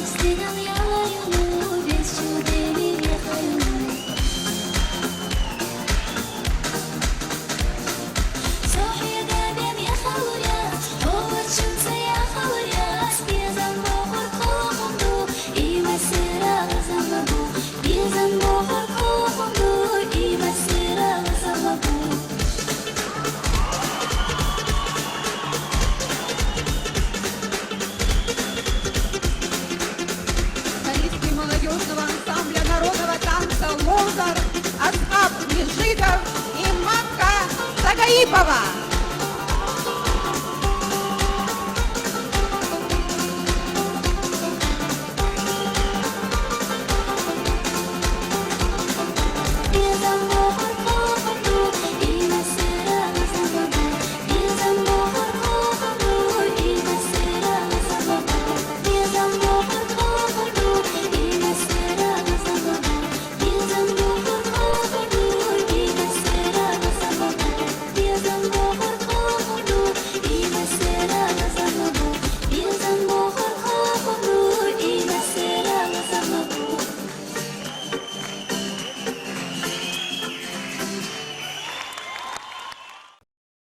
сделал я ему, без чуда не ехаю. صاحي دابم يا خوريا هو الشمس يا خوريا بيزن بوخر خوخندو إيما سيرا غزمبو بيزن بوخر خوخندو إيما سيرا غزمبو Солисты молодежного ансамбля народного танца «Лозар», Асхаб Межидов и Макка Сагаипова.